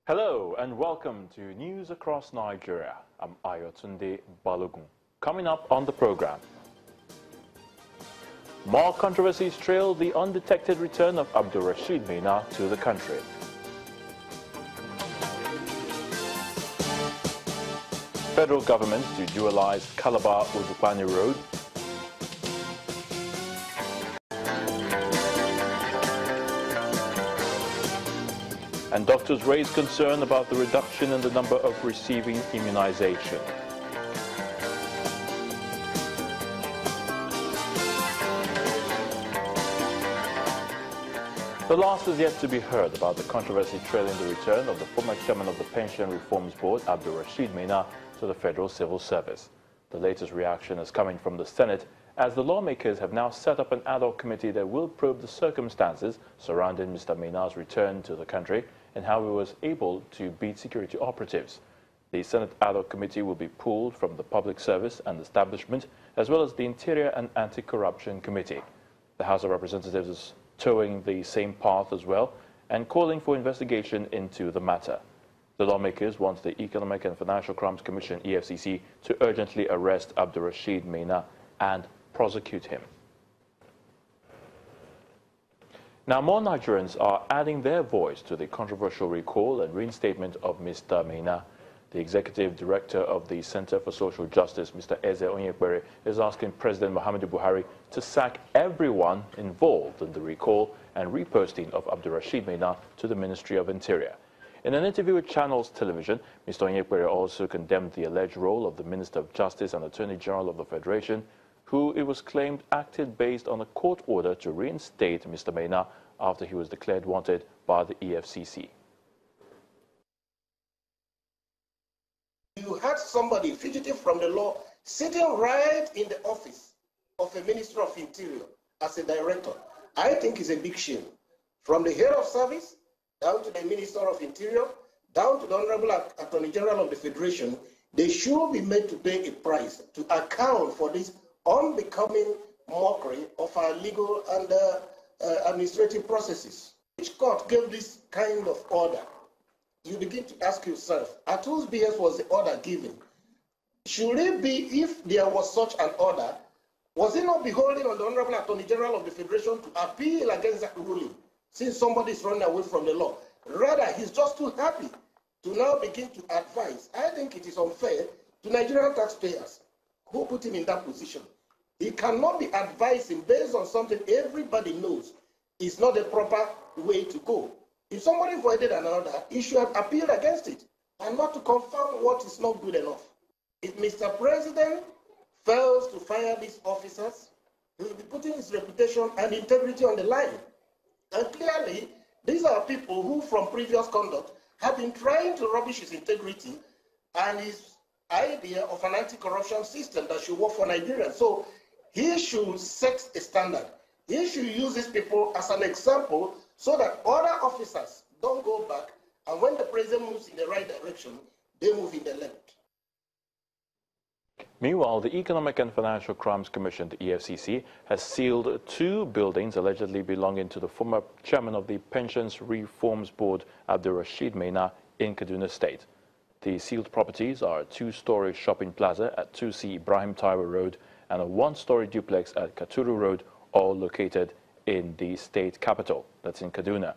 Hello and welcome to News Across Nigeria. I'm Ayotunde Balogun. Coming up on the program, more controversies trail the undetected return of Abdulrasheed Maina to the country. Federal government to dualize Calabar-Udupani Road. And doctors raise concern about the reduction in the number of receiving immunization. The last is yet to be heard about the controversy trailing the return of the former chairman of the Pension Reforms Board, Abdulrasheed Maina, to the Federal Civil Service. The latest reaction is coming from the Senate, as the lawmakers have now set up an ad hoc committee that will probe the circumstances surrounding Mr. Maina's return to the country and how he was able to beat security operatives. The Senate ad hoc committee will be pulled from the Public Service and Establishment, as well as the Interior and Anti-Corruption Committee. The House of Representatives is towing the same path as well and calling for investigation into the matter. The lawmakers want the Economic and Financial Crimes Commission, EFCC, to urgently arrest Abdulrasheed Maina and prosecute him. Now, more Nigerians are adding their voice to the controversial recall and reinstatement of Mr. Maina. The executive director of the Center for Social Justice, Mr. Eze Onyekwere, is asking President Muhammadu Buhari to sack everyone involved in the recall and reposting of Abdulrasheed Maina to the Ministry of Interior. In an interview with Channels Television, Mr. Onyekwere also condemned the alleged role of the Minister of Justice and Attorney General of the Federation, who it was claimed acted based on a court order to reinstate Mr. Maina after he was declared wanted by the EFCC. You had somebody fugitive from the law sitting right in the office of a Minister of Interior as a director. I think it's a big shame. From the head of service down to the Minister of Interior, down to the Honorable Attorney General of the Federation, they should be made to pay a price to account for this unbecoming mockery of our legal and administrative processes. Which court gave this kind of order? You begin to ask yourself, at whose behest was the order given? Should it be, if there was such an order, was it not beholding on the Honorable Attorney General of the Federation to appeal against that ruling, since somebody is running away from the law? Rather, he's just too happy to now begin to advise. I think it is unfair to Nigerian taxpayers who put him in that position. He cannot be advising based on something everybody knows is not the proper way to go. If somebody voided an order, he should have appealed against it and not to confirm what is not good enough. If Mr. President fails to fire these officers, he will be putting his reputation and integrity on the line. And clearly, these are people who, from previous conduct, have been trying to rubbish his integrity and his idea of an anti-corruption system that should work for Nigerians. So he should set a standard. He should use these people as an example so that other officers don't go back, and when the president moves in the right direction, they move in the left. Meanwhile, the Economic and Financial Crimes Commission, the EFCC, has sealed 2 buildings allegedly belonging to the former chairman of the Pensions Reforms Board, Abdulrasheed Maina, in Kaduna State. The sealed properties are a 2-story shopping plaza at 2C Ibrahim Taiwo Road and a 1-story duplex at Katuru Road, all located in the state capital, that's in Kaduna.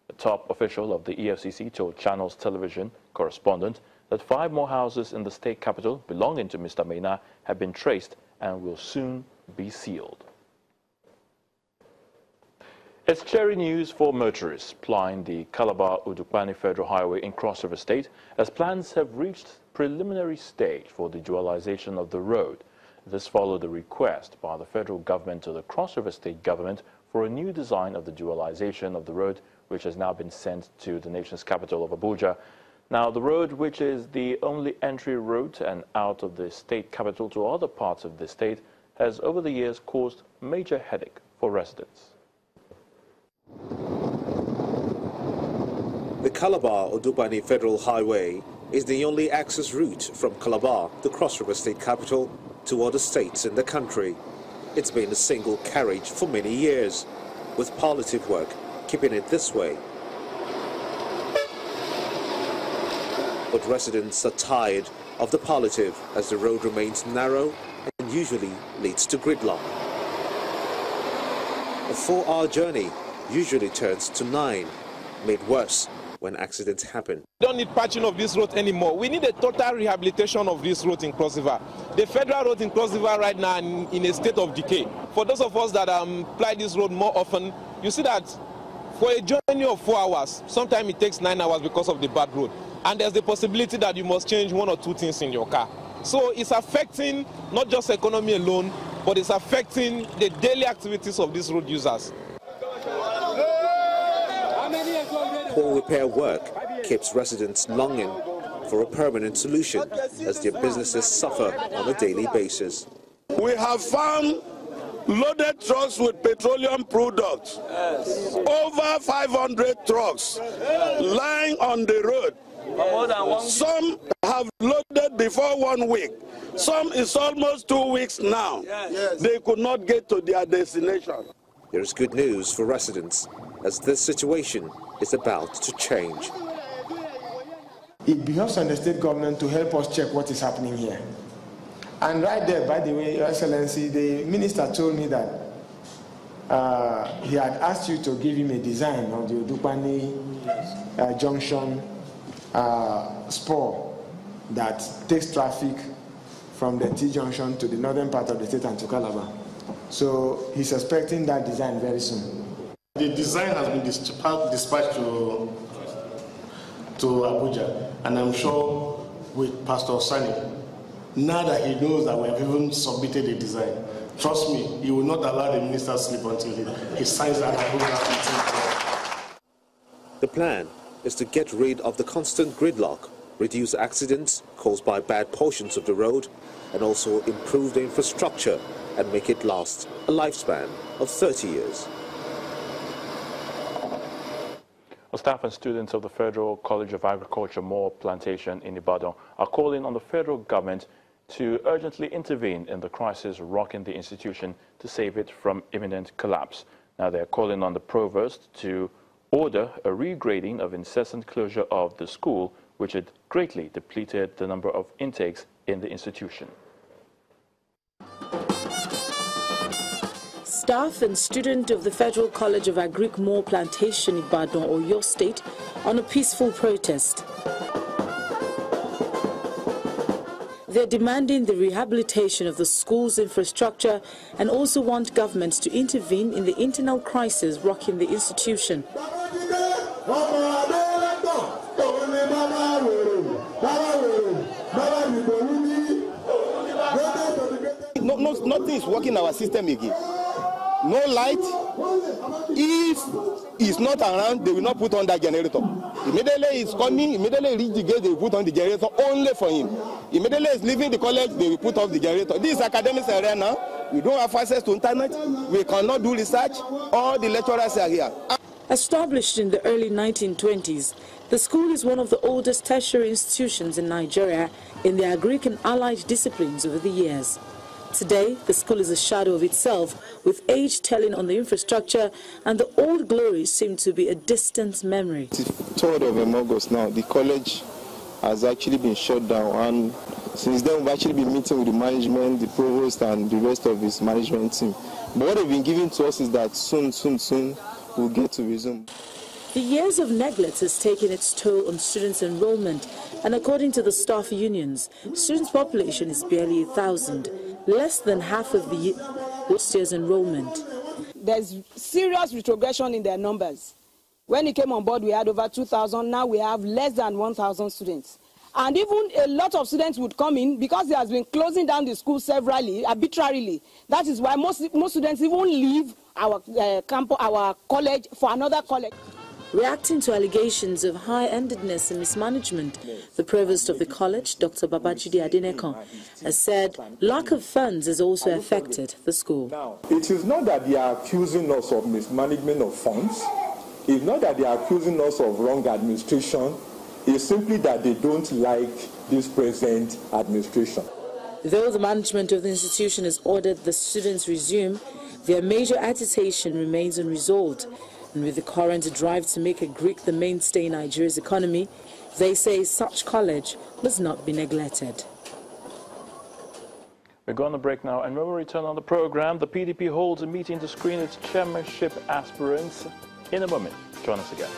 The top official of the EFCC told Channels Television correspondent that 5 more houses in the state capital belonging to Mr. Maina have been traced and will soon be sealed. It's cheery news for motorists plying the Calabar-Udupani Federal Highway in Cross River State, as plans have reached preliminary stage for the dualization of the road. This followed a request by the federal government to the Cross River State government for a new design of the dualization of the road, which has now been sent to the nation's capital of Abuja. Now, the road, which is the only entry route and out of the state capital to other parts of the state, has over the years caused major headache for residents. The Calabar-Udupani Federal Highway is the only access route from Calabar, the Cross River State capital, to other states in the country. It's been a single carriage for many years, with palliative work keeping it this way. but residents are tired of the palliative as the road remains narrow and usually leads to gridlock. A 4-hour journey usually turns to 9, made worse when accidents happen. We don't need patching of this road anymore. We need a total rehabilitation of this road in Cross River. The federal road in Cross River right now in a state of decay. For those of us that apply this road more often, you see that for a journey of 4 hours, sometimes it takes 9 hours because of the bad road. And there's the possibility that you must change 1 or 2 things in your car. So it's affecting not just economy alone, but it's affecting the daily activities of these road users. Poor repair work keeps residents longing for a permanent solution as their businesses suffer on a daily basis. We have found loaded trucks with petroleum products, over 500 trucks lying on the road. Some have loaded before 1 week. Some is almost 2 weeks now. They could not get to their destination. There is good news for residents as this situation is about to change. It behoves on the state government to help us check what is happening here. And right there, by the way, Your Excellency, the minister told me that he had asked you to give him a design of the Odupani Junction spur that takes traffic from the T-junction to the northern part of the state and to Calabar. So he's expecting that design very soon. The design has been dispatched to Abuja, and I'm sure with Pastor Sani, now that he knows that we have even submitted a design, trust me, he will not allow the minister to sleep until he signs that Abuja. The plan is to get rid of the constant gridlock, reduce accidents caused by bad portions of the road, and also improve the infrastructure and make it last a lifespan of 30 years. Staff and students of the Federal College of Agriculture Moore Plantation in Ibadan are calling on the federal government to urgently intervene in the crisis rocking the institution to save it from imminent collapse. Now they're calling on the provost to order a regrading of incessant closure of the school, which had greatly depleted the number of intakes in the institution. Staff and student of the Federal College of Agric Moore Plantation, Ibadan, Oyo State, on a peaceful protest. They're demanding the rehabilitation of the school's infrastructure and also want government to intervene in the internal crisis rocking the institution. Nothing is working in our system again. No light. If it's not around, they will not put on that generator. Immediately it's coming, immediately reach the gate, they will put on the generator only for him. Immediately he's leaving the college, they will put off the generator. This is academic area now. We don't have access to internet. We cannot do research. All the lecturers are here. Established in the early 1920s, the school is one of the oldest tertiary institutions in Nigeria in the agric and allied disciplines over the years. Today, the school is a shadow of itself, with age telling on the infrastructure, and the old glories seem to be a distant memory. It's 3rd of August now. The college has actually been shut down, and since then we've actually been meeting with the management, the provost, and the rest of his management team. But what they've been giving to us is that soon we'll get to resume. The years of neglect has taken its toll on students' enrollment, and according to the staff unions, students' population is barely 1,000, less than half of the last year's enrollment. There's serious retrogression in their numbers. When he came on board, we had over 2,000. Now we have less than 1,000 students. And even a lot of students would come in because he has been closing down the school severally, arbitrarily. That is why most students even leave our campus, our college, for another college. Reacting to allegations of high-handedness and mismanagement, the provost of the college, Dr. Babajide Adenekon, has said lack of funds has also affected the school. Now, it is not that they are accusing us of mismanagement of funds. It's not that they are accusing us of wrong administration. It's simply that they don't like this present administration. Though the management of the institution has ordered the students resume, their major agitation remains unresolved. And with the current drive to make agric the mainstay in Nigeria's economy, They say such college must not be neglected. We're going to break now, and when we return on the program, the PDP holds a meeting to screen its chairmanship aspirants in a moment. Join us again.